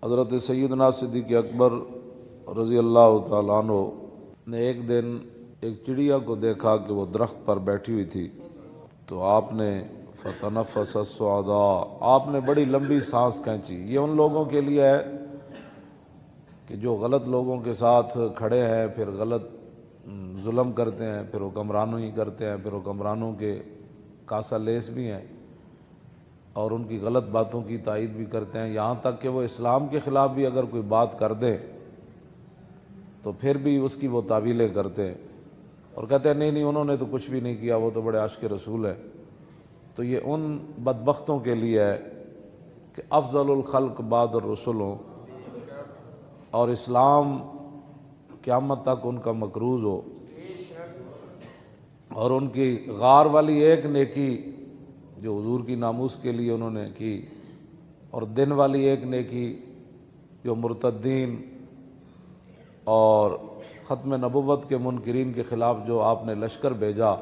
حضرت سیدنا صدیق اکبر رضی اللہ تعالیٰ عنہ نے ایک دن ایک چڑیا کو دیکھا کہ وہ درخت پر بیٹھی ہوئی تھی، تو آپ نے فتنفس الصعداء، آپ نے بڑی لمبی سانس کھینچی۔ یہ ان لوگوں کے لیے ہے کہ جو غلط لوگوں کے ساتھ کھڑے ہیں، پھر غلط ظلم کرتے ہیں، پھر حکمرانوں ہی کرتے ہیں، پھر حکمرانوں کے کاسہ لیس بھی ہیں اور ان کی غلط باتوں کی تائید بھی کرتے ہیں، یہاں تک کہ وہ اسلام کے خلاف بھی اگر کوئی بات کر دیں تو پھر بھی اس کی وہ تعویلیں کرتے ہیں اور کہتے ہیں نہیں انہوں نے تو کچھ بھی نہیں کیا، وہ تو بڑے عاشق رسول ہیں۔ تو یہ ان بدبختوں کے لیے ہے کہ افضل الخلق بعد الرسل ہوں اور اسلام قیامت تک ان کا مکروز ہو، اور ان کی غار والی ایک نیکی جو حضور کی ناموس کے لیے انہوں نے کی، اور دن والی ایک نیکی جو مرتدین اور ختم نبوت کے منکرین کے خلاف جو آپ نے لشکر بھیجا،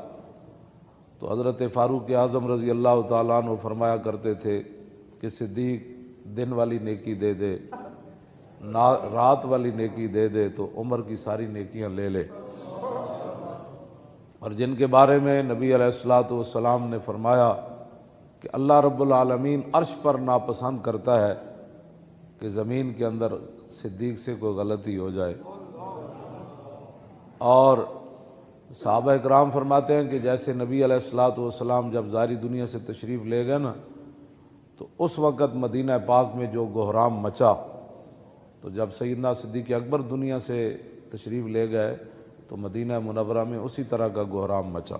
تو حضرت فاروق اعظم رضی اللہ تعالیٰ عنہ فرمایا کرتے تھے کہ صدیق دن والی نیکی دے دے، رات والی نیکی دے دے تو عمر کی ساری نیکیاں لے لے۔ اور جن کے بارے میں نبی علیہ الصلوۃ والسلام نے فرمایا کہ اللہ رب العالمین عرش پر ناپسند کرتا ہے کہ زمین کے اندر صدیق سے کوئی غلطی ہو جائے۔ اور صحابہ اکرام فرماتے ہیں کہ جیسے نبی علیہ الصلوۃ والسلام جب ظاہری دنیا سے تشریف لے گئے نا، تو اس وقت مدینہ پاک میں جو گہرام مچا، تو جب سیدنا صدیق اکبر دنیا سے تشریف لے گئے تو مدینہ منورہ میں اسی طرح کا گہرام مچا۔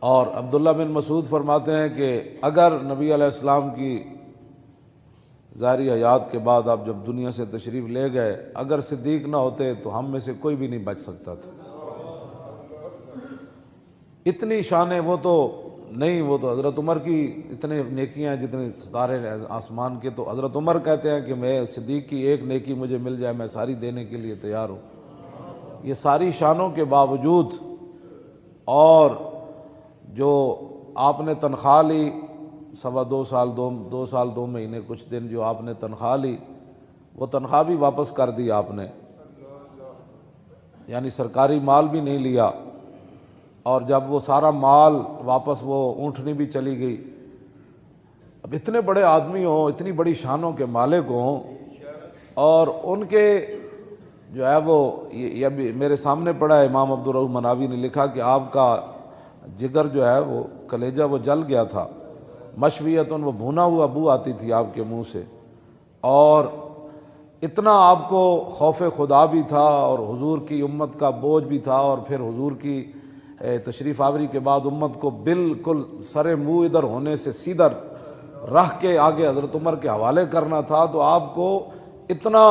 اور عبداللہ بن مسعود فرماتے ہیں کہ اگر نبی علیہ السلام کی ظاہری حیات کے بعد آپ جب دنیا سے تشریف لے گئے، اگر صدیق نہ ہوتے تو ہم میں سے کوئی بھی نہیں بچ سکتا تھا۔ اتنی شانیں وہ تو نہیں، وہ تو حضرت عمر کی اتنے نیکیاں ہیں جتنے ستارے آسمان کے، تو حضرت عمر کہتے ہیں کہ میں صدیق کی ایک نیکی مجھے مل جائے میں ساری دینے کے لیے تیار ہوں۔ یہ ساری شانوں کے باوجود، اور جو آپ نے تنخواہ لی 2.25 سال 2 سال 2 مہینے کچھ دن جو آپ نے تنخواہ لی، وہ تنخواہ بھی واپس کر دی آپ نے، یعنی سرکاری مال بھی نہیں لیا۔ اور جب وہ سارا مال واپس، وہ اونٹنی بھی چلی گئی۔ اب اتنے بڑے آدمی ہوں، اتنی بڑی شانوں کے مالک ہوں، اور ان کے جو ہے وہ یہ بھی میرے سامنے پڑا ہے، امام عبدالرؤف مناوی نے لکھا کہ آپ کا جگر جو ہے وہ کلیجہ وہ جل گیا تھا، مشویتن وہ بھونا ہوا بو آتی تھی آپ کے منہ سے، اور اتنا آپ کو خوف خدا بھی تھا اور حضور کی امت کا بوجھ بھی تھا، اور پھر حضور کی تشریف آوری کے بعد امت کو بالکل سر منہ ادھر ہونے سے سیدھا رکھ کے آگے حضرت عمر کے حوالے کرنا تھا، تو آپ کو اتنا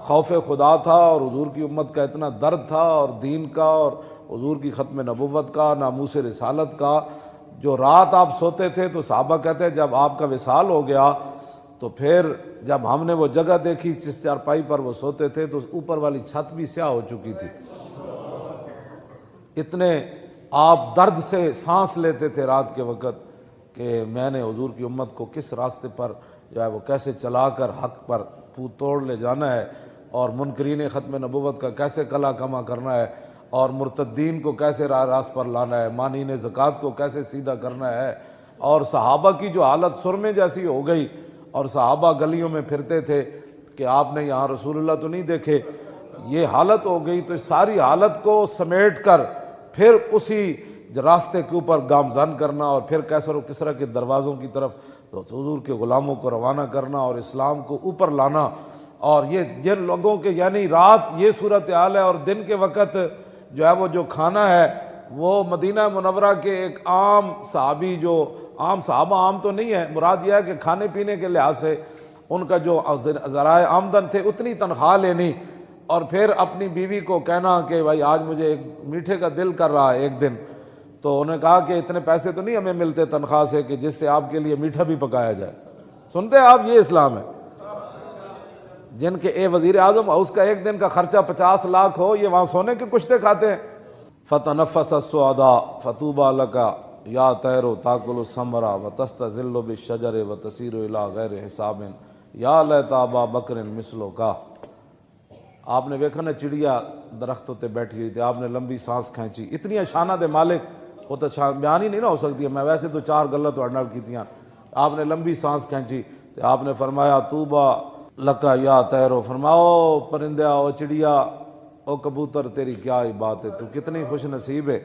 خوف خدا تھا اور حضور کی امت کا اتنا درد تھا، اور دین کا اور حضور کی ختم نبوت کا، ناموس رسالت کا۔ جو رات آپ سوتے تھے تو صحابہ کہتے ہیں جب آپ کا وصال ہو گیا تو پھر جب ہم نے وہ جگہ دیکھی جس چارپائی پر وہ سوتے تھے تو اوپر والی چھت بھی سیاہ ہو چکی تھی۔ اتنے آپ درد سے سانس لیتے تھے رات کے وقت کہ میں نے حضور کی امت کو کس راستے پر جو ہے وہ کیسے چلا کر حق پر پھو توڑ لے جانا ہے، اور منکرین ختم نبوت کا کیسے کلا کما کرنا ہے، اور مرتدین کو کیسے راہ راست پر لانا ہے، مانعین زکوٰۃ کو کیسے سیدھا کرنا ہے۔ اور صحابہ کی جو حالت سرمے جیسی ہو گئی، اور صحابہ گلیوں میں پھرتے تھے کہ آپ نے یہاں رسول اللہ تو نہیں دیکھے، یہ حالت ہو گئی۔ تو اس ساری حالت کو سمیٹ کر پھر اسی راستے کے اوپر گامزن کرنا، اور پھر کیسر و کسریٰ کے دروازوں کی طرف حضور کے غلاموں کو روانہ کرنا اور اسلام کو اوپر لانا۔ اور یہ جن لوگوں کے یعنی رات یہ صورتحال ہے، اور دن کے وقت جو ہے وہ جو کھانا ہے وہ مدینہ منورہ کے ایک عام صحابی، جو عام صحابہ عام تو نہیں ہے، مراد یہ ہے کہ کھانے پینے کے لحاظ سے ان کا جو ذرائع آمدن تھے اتنی تنخواہ لینی، اور پھر اپنی بیوی کو کہنا کہ بھائی آج مجھے ایک میٹھے کا دل کر رہا ہے ایک دن، تو انہوں نے کہا کہ اتنے پیسے تو نہیں ہمیں ملتے تنخواہ سے کہ جس سے آپ کے لیے میٹھا بھی پکایا جائے۔ سنتے ہیں آپ، یہ اسلام ہے۔ جن کے وزیر اعظم اس کا ایک دن کا خرچہ 50 لاکھ ہو، یہ وہاں سونے کے کشتے کھاتے ہیں۔ فتنفس الصعداء فطوبى لك یا طیرو تاکل الثمرہ وتستظل بالشجر وتسیر الی غیر حساب یا لیت ابا بکر مثلو کا۔ آپ نے ویکھا نا چڑیا درختوں تے بیٹھی ہوئی تھی، آپ نے لمبی سانس کھینچی، اتنی شانہ دے مالک وہ تو بیان ہی نہیں نہ ہو سکتی ہے، میں ویسے تو 4 گلاں تہاڈے نال کیتیاں۔ آپ نے لمبی سانس کھینچی تو آپ نے فرمایا طوبیٰ لکا یا طیرو، فرماؤ پرندہ او چڑیا او کبوتر تیری کیا ہی بات ہے، تو کتنی خوش نصیب ہے۔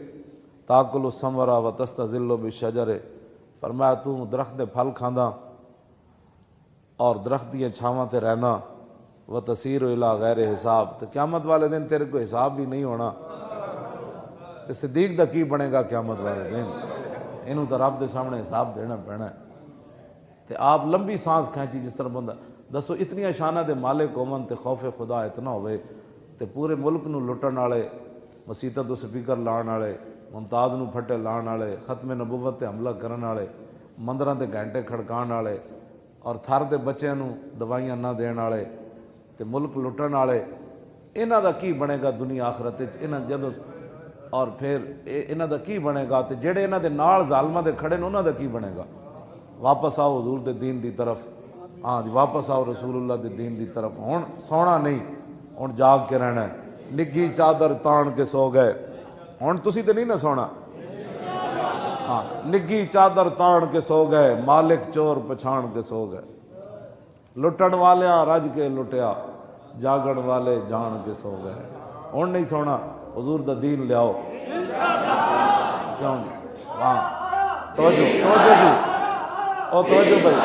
تاکل الثمرہ وتستظل بالشجر، فرمایا تو درخت دے پھل کھاندا اور درخت دیاں چھاواں تے رہنا، وتسیر الی غیر حساب، تو قیامت والے دن تیرے کو حساب بھی نہیں ہونا۔ تے صدیق دا کی بنے گا قیامت والے دن، انہوں تو رب دے سامنے حساب دینا پینا ہے۔ تے آپ لمبی سانس کھینچی جس طرح بندہ، دسو اتنی شانہ دے مالک ہومن تے خوف خدا اتنا ہوئے تے پورے ملک نو لٹن والے، مسیتاں تو سپیکر لان والے، ممتاز نو پھٹے لان والے، ختم نبوت تے حملہ کرن والے، مندراں تے گھنٹے کھڑکان والے، اور تھر دے بچیاں نو دوائیاں نہ دین والے تے ملک لٹن والے، انہاں دا کی بنے گا دنیا آخرت وچ؟ انہاں جدوں اور پھر انہاں دا کی بنے گا؟ تے جڑے انہاں دے نال ظالماں دے کھڑے نے انہاں دا کی بنے گا؟ واپس آؤ حضور دے دین دی طرف، ہاں جی واپس آؤ رسول اللہ دے دین دی طرف۔ ہن سونا نہیں، ہن جاگ کے رہنا ہے۔ نگھی چادر تان کے سو گئے، ہن تسی تے نہیں نہ سونا، ہاں نگھی چادر تان کے سو گئے، مالک چور پچھان کے سو گئے۔ لٹن والیاں رج کے لٹیا، جاگن والے جان کے سو گئے۔ ہن نہیں سونا، حضور دا دین لیاؤ۔ کیوں جی؟ ہاں توجہ جی، او توجہ بھائی،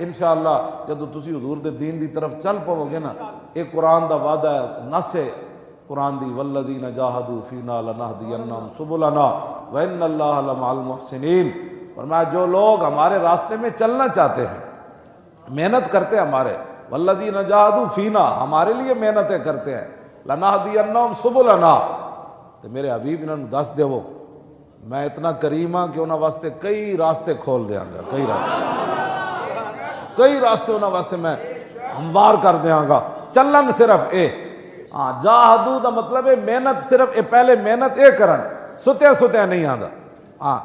انشاءاللہ جدو تسی حضور دے دین دی طرف چل پاؤ گے نا، ایک قرآن دا وعدہ ہے، نص ہے قرآن دی، والذین جاہدوا فینا لنہدینہم سبلنا وان اللہ لمع المحسنین۔ فرمایا جو لوگ ہمارے راستے میں چلنا چاہتے ہیں، محنت کرتے ہیں ہمارے، والذین جاہدوا فینا، ہمارے لیے محنتیں کرتے ہیں، لنہدینہم سبلنا، تو میرے حبیب انہوں نے دس دے وہ میں اتنا کریم ہاں کہ انہاں واسطے کئی راستے کھول دیاں گا، کئی راستے انہاں واسطے میں ہموار کر دیاں گا۔ چلن صرف اے، ہاں جاہدو دا مطلب ہے محنت، صرف اے پہلے محنت اے کرن، ستیا نہیں آندا، ہاں